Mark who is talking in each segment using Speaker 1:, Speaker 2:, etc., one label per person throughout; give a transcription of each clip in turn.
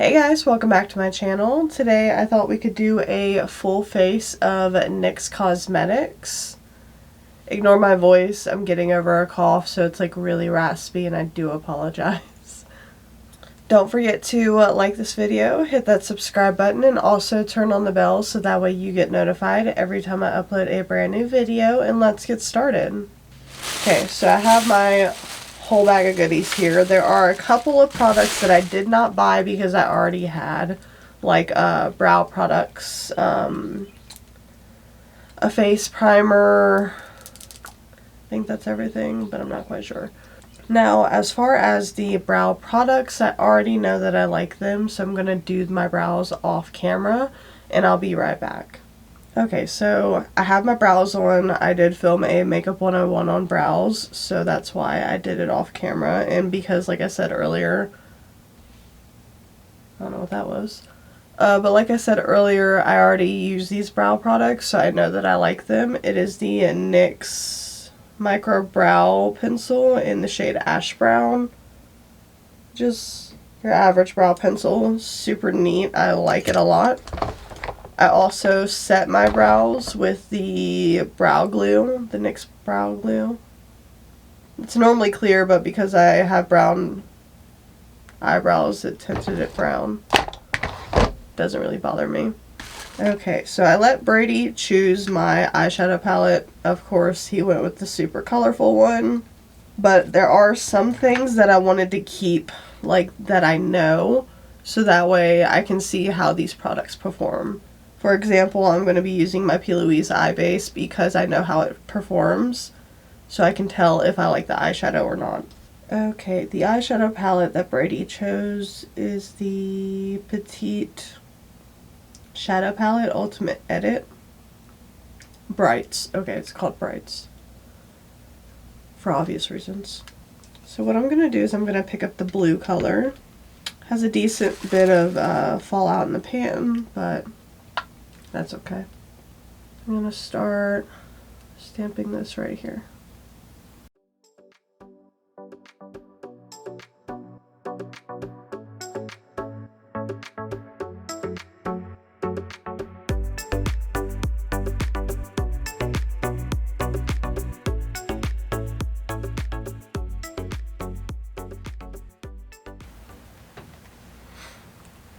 Speaker 1: Hey guys, welcome back to my channel. Today I thought we could do a full face of NYX Cosmetics. Ignore my voice, I'm getting over a cough, so it's like really raspy and I do apologize. Don't forget to like this video, hit that subscribe button, and also turn on the bell so that way you get notified every time I upload a brand new video, and let's get started. Okay, so I have my whole bag of goodies here. There are a couple of products that I did not buy because I already had, like brow products, a face primer. I think that's everything, but I'm not quite sure. Now, as far as the brow products, I already know that I like them, so I'm going to do my brows off camera, and I'll be right back. Okay, so I have my brows on. I did film a Makeup 101 on brows, so that's why I did it off camera, and because, like I said earlier, I don't know what that was, but like I said earlier, I already use these brow products, so I know that I like them. It is the NYX Micro Brow Pencil in the shade Ash Brown. Just your average brow pencil. Super neat. I like it a lot. I also set my brows with the brow glue, the NYX brow glue. It's normally clear, but because I have brown eyebrows, it tinted it brown. Doesn't really bother me. Okay, so I let Brady choose my eyeshadow palette. Of course, he went with the super colorful one. But there are some things that I wanted to keep, like, that I know, so that way I can see how these products perform. For example, I'm going to be using my P. Louise eye base because I know how it performs, so I can tell if I like the eyeshadow or not. Okay, the eyeshadow palette that Brady chose is the Petite Shadow Palette Ultimate Edit. Brights. Okay, it's called Brights. For obvious reasons. So what I'm going to do is I'm going to pick up the blue color. Has a decent bit of fallout in the pan, but that's okay. I'm going to start stamping this right here.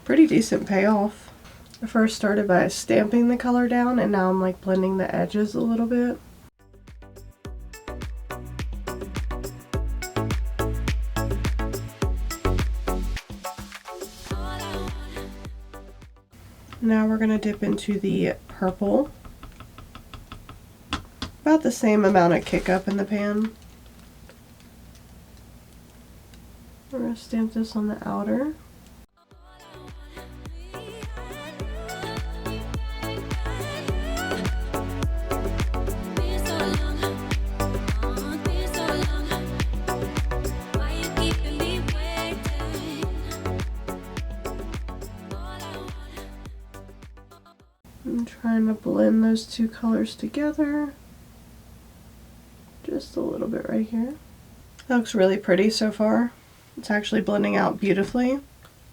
Speaker 1: Pretty decent payoff. I first started by stamping the color down, and now I'm like blending the edges a little bit. Now we're going to dip into the purple. About the same amount of kick up in the pan. We're going to stamp this on the outer. I'm trying to blend those two colors together. Just a little bit right here. That looks really pretty so far. It's actually blending out beautifully.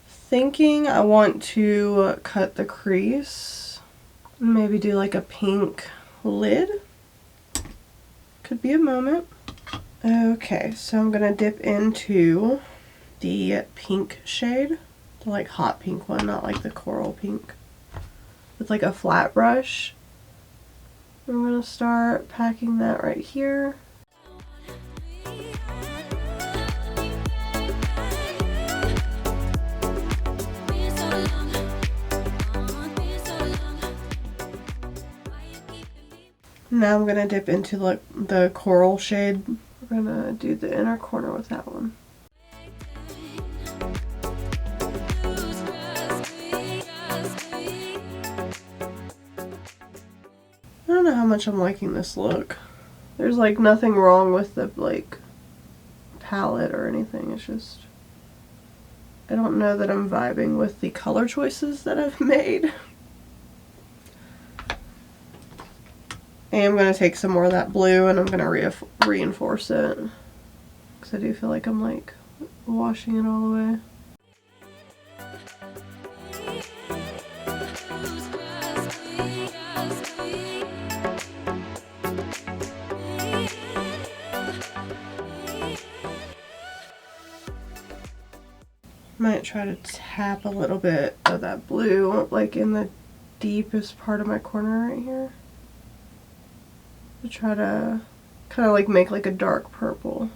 Speaker 1: Thinking I want to cut the crease. Maybe do like a pink lid. Could be a moment. Okay, so I'm gonna dip into the pink shade. The like hot pink one, not like the coral pink. With like a flat brush. I'm going to start packing that right here. Now I'm going to dip into like the coral shade. We're going to do the inner corner with that one. I don't know how much I'm liking this look. There's like nothing wrong with the like palette or anything. It's just I don't know that I'm vibing with the color choices that I've made. And I'm going to take some more of that blue and I'm going to reinforce it. Because I do feel like I'm like washing it all away. might try to tap a little bit of that blue, like in the deepest part of my corner right here. To try to kind of like make like a dark purple.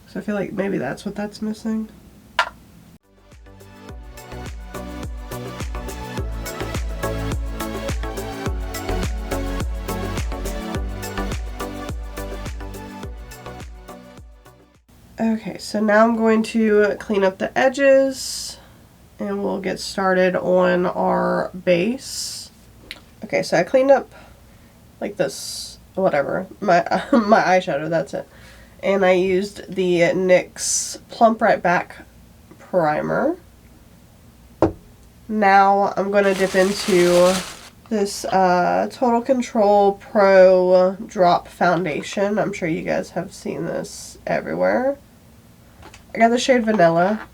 Speaker 1: So I feel like maybe that's what that's missing. Okay, so now I'm going to clean up the edges and we'll get started on our base. Okay, so I cleaned up like this, whatever, my my eyeshadow, that's it. And I used the NYX Plump Right Back primer. Now I'm going to dip into this Total Control Pro Drop Foundation. I'm sure you guys have seen this everywhere. I got the shade Vanilla.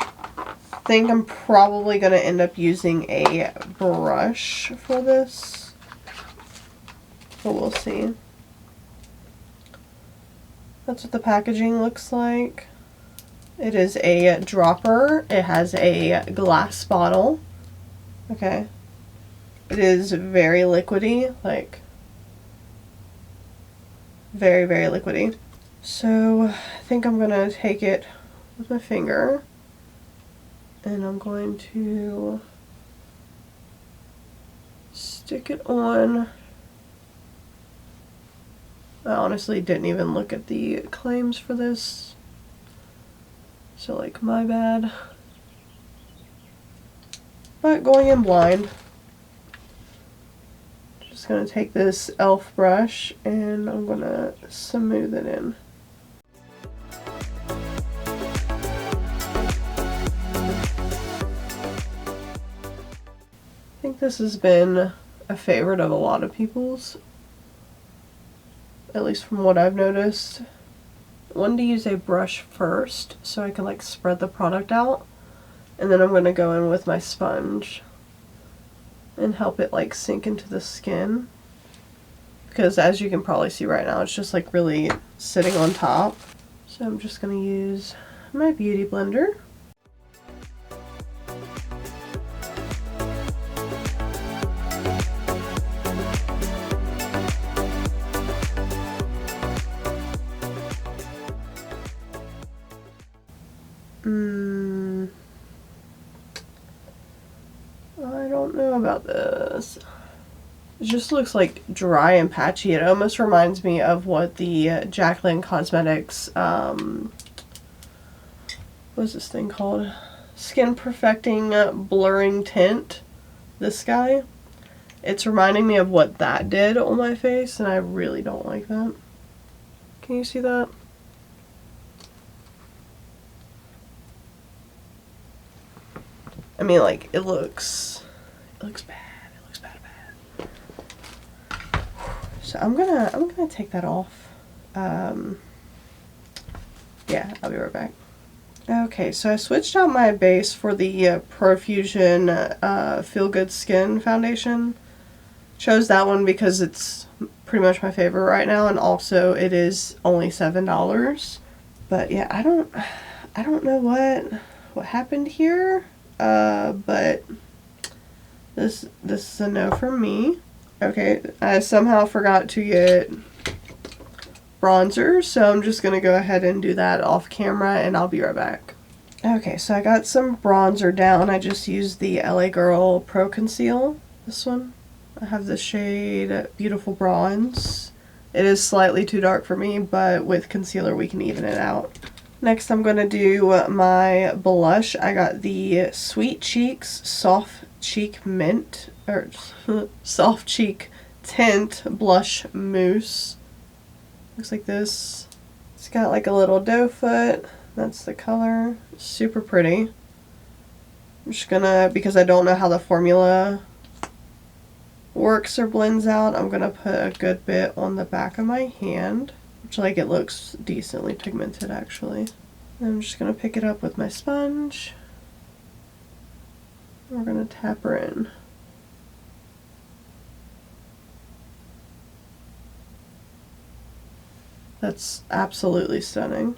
Speaker 1: I think I'm probably going to end up using a brush for this, but we'll see. That's what the packaging looks like. It is a dropper. It has a glass bottle. Okay. It is very liquidy, like very, very liquidy. So I think I'm gonna take it with my finger and I'm going to stick it on. I honestly didn't even look at the claims for this, so like my bad. But going in blind, just gonna take this e.l.f. brush and I'm gonna smooth it in. I think this has been a favorite of a lot of people's, at least from what I've noticed. I wanted to use a brush first so I can like spread the product out, and then I'm going to go in with my sponge and help it like sink into the skin, because as you can probably see right now, it's just like really sitting on top. So I'm just going to use my beauty blender. I don't know about this. It just looks like dry and patchy. It almost reminds me of what the Jaclyn Cosmetics, what is this thing called? Skin Perfecting Blurring Tint. This guy. It's reminding me of what that did on my face, and I really don't like that. Can you see that? I mean, like, it looks bad. It looks bad. So I'm gonna take that off. Yeah, I'll be right back. Okay, so I switched out my base for the Profusion Feel Good Skin Foundation. Chose that one because it's pretty much my favorite right now, and also it is only $7. But yeah, I don't know what happened here. But this is a no from me. Okay, I somehow forgot to get bronzer, so I'm just gonna go ahead and do that off camera and I'll be right back. Okay, so I got some bronzer down. I just used the LA Girl Pro Conceal, this one. I have the shade Beautiful Bronze. It is slightly too dark for me, but with concealer we can even it out. Next I'm going to do my blush. I got the Sweet Cheeks Soft Cheek Mint, or Soft Cheek Tint Blush Mousse. Looks like this. It's got like a little doe foot. That's the color. Super pretty. I'm just gonna, because I don't know how the formula works or blends out, I'm gonna put a good bit on the back of my hand. Which, like, it looks decently pigmented actually. I'm just going to pick it up with my sponge. We're going to tap her in. That's absolutely stunning.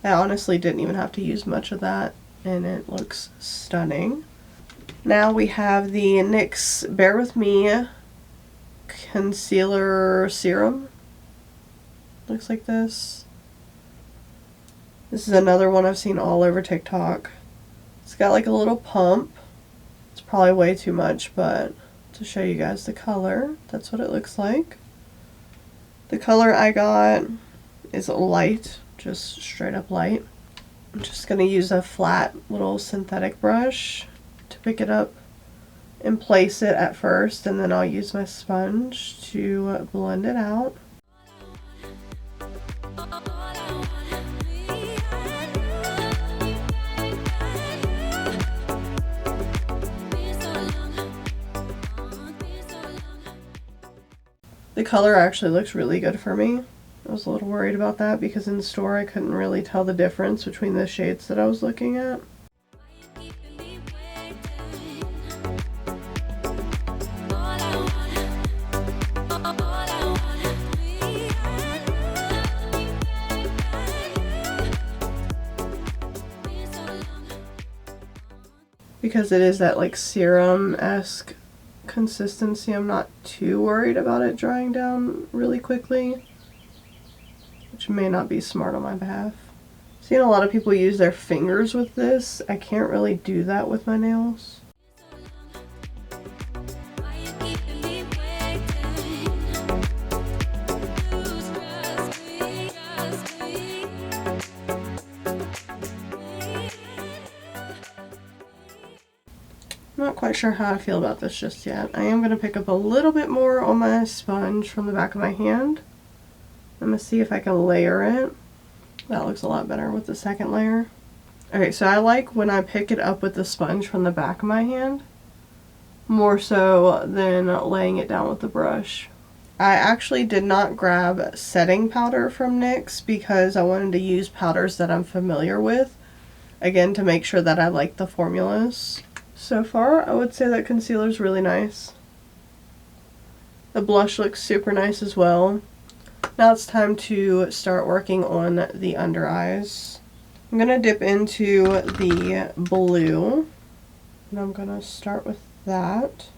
Speaker 1: I honestly didn't even have to use much of that, and it looks stunning. Now we have the NYX Bear With Me Concealer Serum. Looks like this. This is another one I've seen all over TikTok. It's got like a little pump. It's probably way too much, but to show you guys the color, that's what it looks like. The color I got is light, just straight up light. I'm just going to use a flat little synthetic brush to pick it up and place it at first, and then I'll use my sponge to blend it out. The color actually looks really good for me. I was a little worried about that because in the store I couldn't really tell the difference between the shades that I was looking at. Because it is that like serum-esque consistency, I'm not too worried about it drying down really quickly, which may not be smart on my behalf. Seen a lot of people use their fingers with this. I can't really do that with my nails. I'm not quite sure how I feel about this just yet. I am going to pick up a little bit more on my sponge from the back of my hand. I'm going to see if I can layer it. That looks a lot better with the second layer. Okay, so I like when I pick it up with the sponge from the back of my hand, more so than laying it down with the brush. I actually did not grab setting powder from NYX because I wanted to use powders that I'm familiar with, again, to make sure that I like the formulas. So far, I would say that concealer is really nice. The blush looks super nice as well. Now it's time to start working on the under eyes. I'm going to dip into the blue, and I'm going to start with that.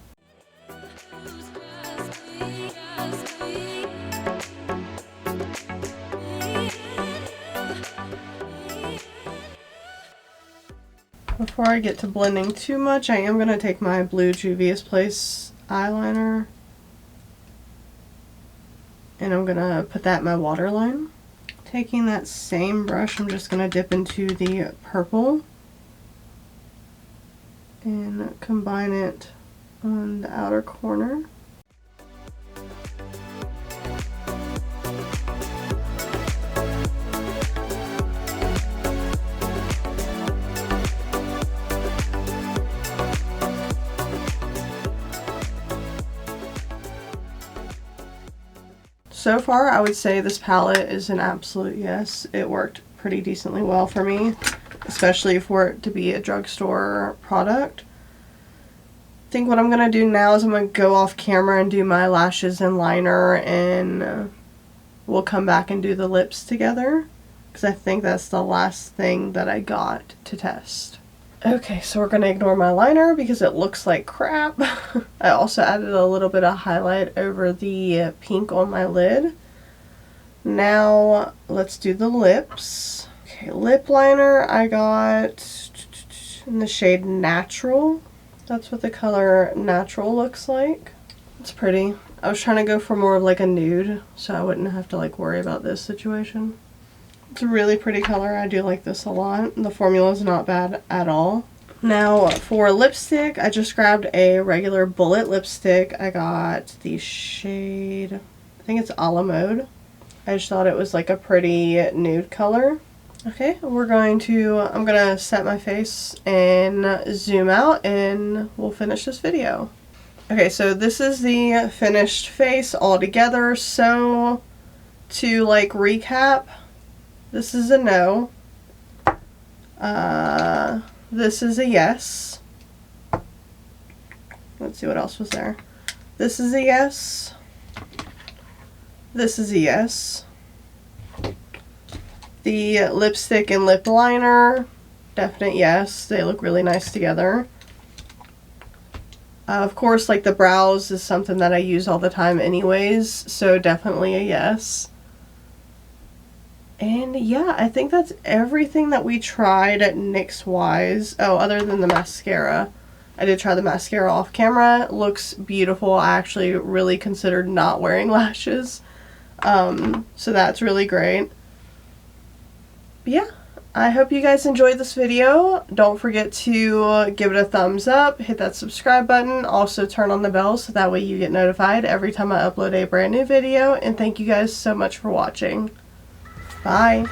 Speaker 1: Before I get to blending too much, I am going to take my blue Juvia's Place eyeliner, and I'm going to put that in my waterline. Taking that same brush, I'm just going to dip into the purple and combine it on the outer corner. So far, I would say this palette is an absolute yes. It worked pretty decently well for me, especially for it to be a drugstore product. I think what I'm going to do now is I'm going to go off camera and do my lashes and liner, and we'll come back and do the lips together, because I think that's the last thing that I got to test. Okay, so we're going to ignore my liner because it looks like crap. I also added a little bit of highlight over the pink on my lid. Now, let's do the lips. Okay, lip liner I got in the shade Natural. That's what the color Natural looks like. It's pretty. I was trying to go for more of like a nude, so I wouldn't have to like worry about this situation. It's a really pretty color. I do like this a lot. The formula is not bad at all. Now for lipstick, I just grabbed a regular bullet lipstick. I got the shade, I think it's a la mode. I just thought it was like a pretty nude color. Okay, I'm gonna set my face and zoom out, and we'll finish this video. Okay, so this is the finished face all together. So to like recap, this is a no. This is a yes. Let's see what else was there. This is a yes. This is a yes. The lipstick and lip liner, definite yes. They look really nice together. Of course, like the brows is something that I use all the time anyways, so definitely a yes. And yeah, I think that's everything that we tried at NYX wise. Oh, other than the mascara. I did try the mascara off camera. It looks beautiful. I actually really considered not wearing lashes. So that's really great. But yeah, I hope you guys enjoyed this video. Don't forget to give it a thumbs up, hit that subscribe button, also turn on the bell so that way you get notified every time I upload a brand new video. And thank you guys so much for watching. Bye.